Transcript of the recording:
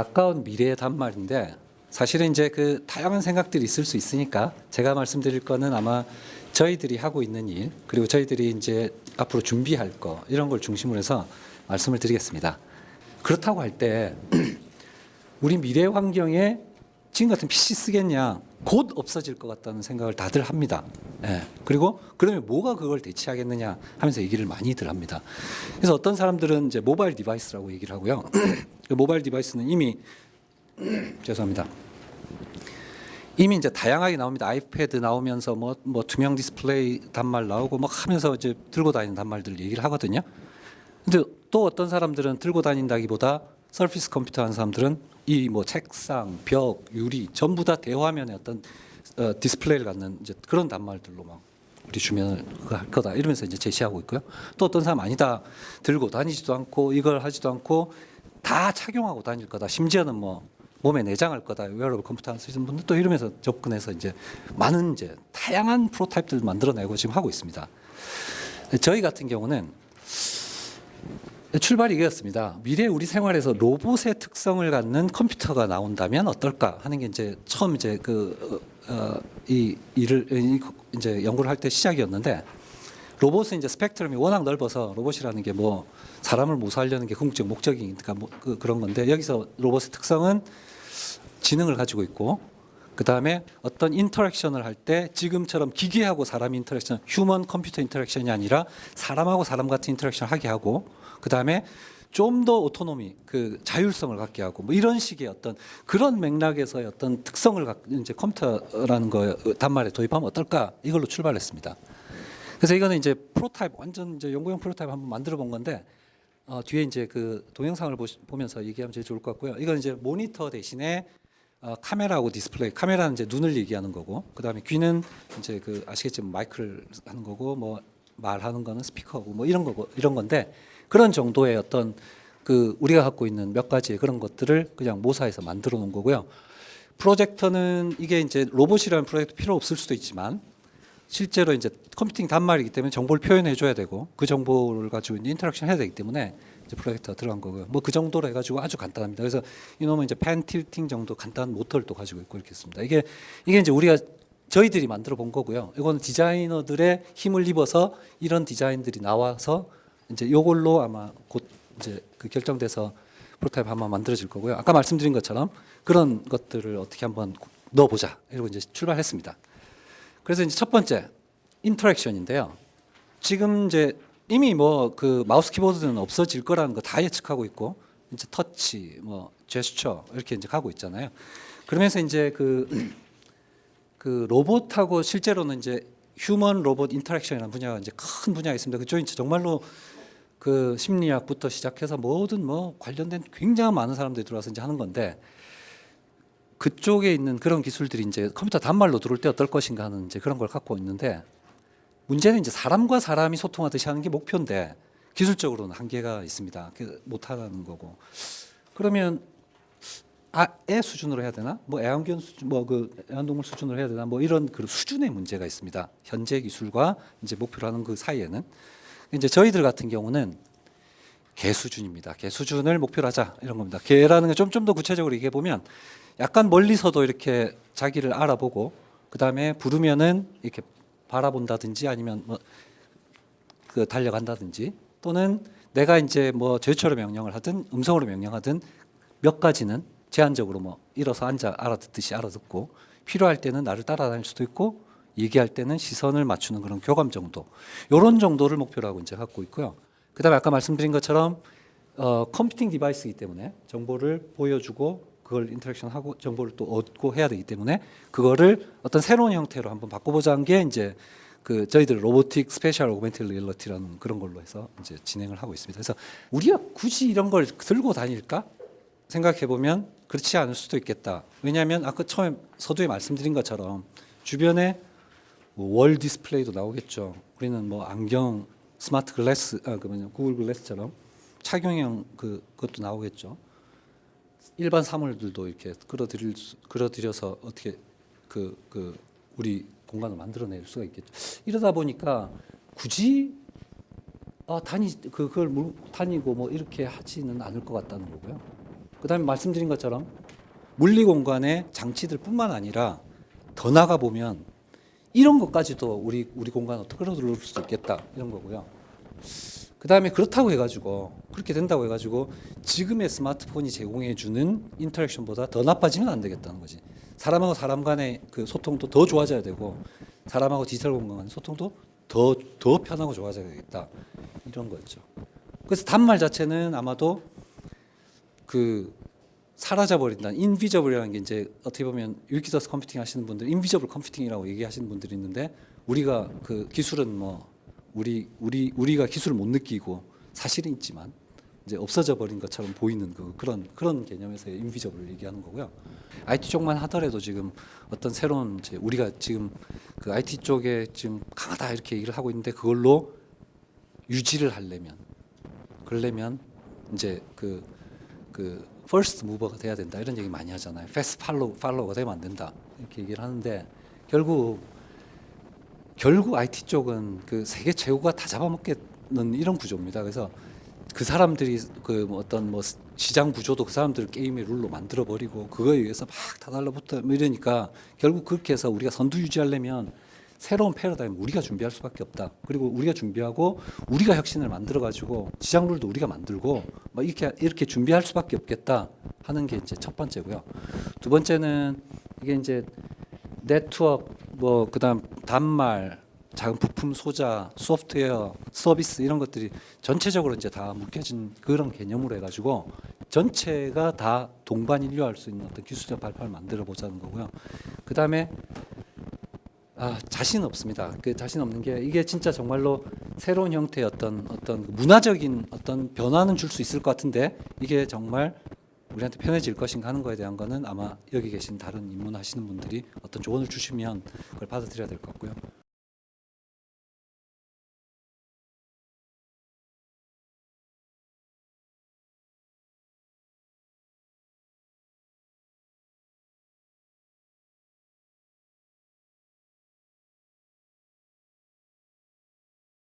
가까운 미래의 단말인데 사실은 이제 그 다양한 생각들이 있을 수 있으니까 제가 말씀드릴 거는 아마 저희들이 하고 있는 일 그리고 저희들이 이제 앞으로 준비할 거 이런 걸 중심으로 해서 말씀을 드리겠습니다. 그렇다고 할 때 우리 미래 환경에 지금 같은 PC 쓰겠냐? 곧 없어질 것 같다는 생각을 다들 합니다. 예. 그리고 그러면 뭐가 그걸 대체하겠느냐 하면서 얘기를 많이들 합니다. 그래서 어떤 사람들은 이제 모바일 디바이스라고 얘기를 하고요. 그 모바일 디바이스는 이미 죄송합니다. 이미 이제 다양하게 나옵니다. 아이패드 나오면서 뭐 투명 디스플레이 단말 나오고 막 하면서 이제 들고 다니는 단말들 얘기를 하거든요. 근데 또 어떤 사람들은 들고 다닌다기보다 서피스 컴퓨터 하는 사람들은 이 뭐 책상, 벽, 유리 전부 다 대화면에 어떤 디스플레이를 갖는 이제 그런 단말들로 막 우리 주변을 할 거다 이러면서 이제 제시하고 있고요. 또 어떤 사람 아니다 들고 다니지도 않고 이걸 하지도 않고 다 착용하고 다닐 거다. 심지어는 뭐 몸에 내장할 거다. 웨어러블 컴퓨터 쓰시는 분들 또 이러면서 접근해서 이제 많은 이제 다양한 프로타입들을 만들어내고 지금 하고 있습니다. 저희 같은 경우는 출발이 이거였습니다. 미래 우리 생활에서 로봇의 특성을 갖는 컴퓨터가 나온다면 어떨까 하는 게 이제 처음 이제 이 일을 이제 연구를 할 때 시작이었는데 로봇은 이제 스펙트럼이 워낙 넓어서 로봇이라는 게 뭐 사람을 모사하려는 게 궁극적 목적이니까 뭐 그런 건데 여기서 로봇의 특성은 지능을 가지고 있고 그 다음에 어떤 인터랙션을 할 때 지금처럼 기계하고 사람 인터랙션, 휴먼 컴퓨터 인터랙션이 아니라 사람하고 사람 같은 인터랙션을 하게 하고 그 다음에 좀 더 오토노미, 그 자율성을 갖게 하고 뭐 이런 식의 어떤 그런 맥락에서의 어떤 특성을 이제 컴퓨터라는 거 단말에 도입하면 어떨까 이걸로 출발했습니다. 그래서 이거는 이제 프로타입 완전 이제 연구용 프로타입 한번 만들어 본 건데 뒤에 이제 그 동영상을 보면서 얘기하면 제일 좋을 것 같고요. 이건 이제 모니터 대신에 카메라하고 디스플레이, 카메라는 이제 눈을 얘기하는 거고, 그 다음에 귀는 이제 그 아시겠지만 마이크를 하는 거고, 뭐 말하는 거는 스피커고, 뭐 이런 거고 이런 건데 그런 정도의 어떤 그 우리가 갖고 있는 몇 가지의 그런 것들을 그냥 모사해서 만들어 놓은 거고요. 프로젝터는 이게 이제 로봇이라는 프로젝트 필요 없을 수도 있지만 실제로 이제 컴퓨팅 단말이기 때문에 정보를 표현해 줘야 되고 그 정보를 가지고 이제 인터랙션 해야 되기 때문에 이제 프로젝터가 들어간 거고요. 뭐 그 정도로 해가지고 아주 간단합니다. 그래서 이놈은 이제 팬 틸팅 정도 간단한 모터를 또 가지고 있고 이렇게 있습니다. 이게 이제 우리가 저희들이 만들어 본 거고요. 이거는 디자이너들의 힘을 입어서 이런 디자인들이 나와서 이제 이걸로 아마 곧 이제 그 결정돼서 프로타입 한번 만들어질 거고요. 아까 말씀드린 것처럼 그런 것들을 어떻게 한번 넣어보자 이러고 이제 출발했습니다. 그래서 이제 첫 번째 인터랙션인데요. 지금 이제 이미 뭐 그 마우스 키보드는 없어질 거라는 거 다 예측하고 있고 이제 터치, 뭐 제스처 이렇게 이제 가고 있잖아요. 그러면서 이제 그 로봇하고 실제로는 이제 휴먼 로봇 인터랙션이라는 분야가 이제 큰 분야가 있습니다. 그쪽이 이제 정말로 그 심리학부터 시작해서 모든 뭐 관련된 굉장히 많은 사람들이 들어와서 이제 하는 건데 그쪽에 있는 그런 기술들이 이제 컴퓨터 단말로 들어올 때 어떨 것인가 하는 이제 그런 걸 갖고 있는데 문제는 이제 사람과 사람이 소통하듯이 하는 게 목표인데 기술적으로는 한계가 있습니다. 못하는 거고. 그러면 애 수준으로 해야 되나? 뭐 애완견 수준, 뭐 그 애완동물 수준으로 해야 되나? 뭐 이런 그 수준의 문제가 있습니다. 현재 기술과 이제 목표로 하는 그 사이에는 이제 저희들 같은 경우는 개 수준입니다. 개 수준을 목표로 하자 이런 겁니다. 개라는 게 좀 더 구체적으로 얘기해 보면 약간 멀리서도 이렇게 자기를 알아보고 그 다음에 부르면은 이렇게 바라본다든지 아니면 뭐 그 달려간다든지 또는 내가 이제 뭐 제스처로 명령을 하든 음성으로 명령하든 몇 가지는 제한적으로 뭐 일어서 앉아 알아듣듯이 알아듣고 필요할 때는 나를 따라다닐 수도 있고 얘기할 때는 시선을 맞추는 그런 교감 정도 이런 정도를 목표로 하고 이제 갖고 있고요. 그다음에 아까 말씀드린 것처럼 컴퓨팅 디바이스이기 때문에 정보를 보여주고 그걸 인터랙션하고 정보를 또 얻고 해야 되기 때문에 그거를 어떤 새로운 형태로 한번 바꿔보자는 게 이제 그 저희들 로보틱 스페셜 오그멘티드 리얼리티라는 그런 걸로 해서 이제 진행을 하고 있습니다. 그래서 우리가 굳이 이런 걸 들고 다닐까 생각해 보면 그렇지 않을 수도 있겠다. 왜냐하면 아까 처음에 서두에 말씀드린 것처럼 주변에 월 디스플레이도 나오겠죠. 우리는 뭐 안경, 스마트 글래스, 그러면 구글 글래스처럼 착용형 그것도 나오겠죠. 일반 사물들도 이렇게 끌어들여서 어떻게 우리 공간을 만들어낼 수가 있겠죠. 이러다 보니까 굳이 그걸 다니고 뭐 이렇게 하지는 않을 것 같다는 거고요. 그다음에 말씀드린 것처럼 물리 공간의 장치들뿐만 아니라 더 나가 보면 이런 것까지도 우리 공간 어떻게 끌어들일 수 있겠다 이런 거고요. 그다음에 그렇다고 해가지고 그렇게 된다고 해가지고 지금의 스마트폰이 제공해주는 인터랙션보다 더 나빠지면 안 되겠다는 거지. 사람하고 사람 간의 그 소통도 더 좋아져야 되고 사람하고 디지털 공간 간의 소통도 더 편하고 좋아져야 되겠다 이런 거였죠. 그래서 단말 자체는 아마도 그 사라져버린다는 인비저블이라는 게 이제 어떻게 보면 유비퀴터스 컴퓨팅 하시는 분들 인비저블 컴퓨팅이라고 얘기하시는 분들이 있는데 우리가 그 기술은 뭐 우리가 기술을 못 느끼고 사실은 있지만 이제 없어져 버린 것처럼 보이는 그런 개념에서 인비저블을 얘기하는 거고요. IT 쪽만 하더라도 지금 어떤 새로운 이제 우리가 지금 그 IT 쪽에 지금 강하다 이렇게 얘기를 하고 있는데 그걸로 유지를 하려면 그러려면 이제 그 퍼스트 무버가 돼야 된다 이런 얘기 많이 하잖아요. 패스트 팔로우가 되면 안 된다 이렇게 얘기를 하는데 결국 IT 쪽은 그 세계 최고가 다 잡아먹겠는 이런 구조입니다. 그래서 그 사람들이 그 어떤 뭐 시장 구조도 그 사람들 게임의 룰로 만들어 버리고 그거에 의해서 막 다 달라붙어 이러니까 결국 그렇게 해서 우리가 선두 유지하려면 새로운 패러다임 우리가 준비할 수밖에 없다. 그리고 우리가 준비하고 우리가 혁신을 만들어 가지고 시장 룰도 우리가 만들고 막 이렇게 준비할 수밖에 없겠다 하는 게 이제 첫 번째고요. 두 번째는 이게 이제 네트워크 뭐 그다음 단말 작은 부품 소자 소프트웨어 서비스 이런 것들이 전체적으로 이제 다 묶여진 그런 개념으로 해가지고 전체가 다 동반인류할 수 있는 어떤 기술적 발판을 만들어 보자는 거고요. 그다음에 자신 없습니다. 그 자신 없는 게 이게 진짜 정말로 새로운 형태의 어떤 문화적인 어떤 변화는 줄 수 있을 것 같은데 이게 정말 우리한테 편해질 것인가 하는 거에 대한 거는 아마 여기 계신 다른 입문하시는 분들이 어떤 조언을 주시면 그걸 받아들여야 될 것 같고요.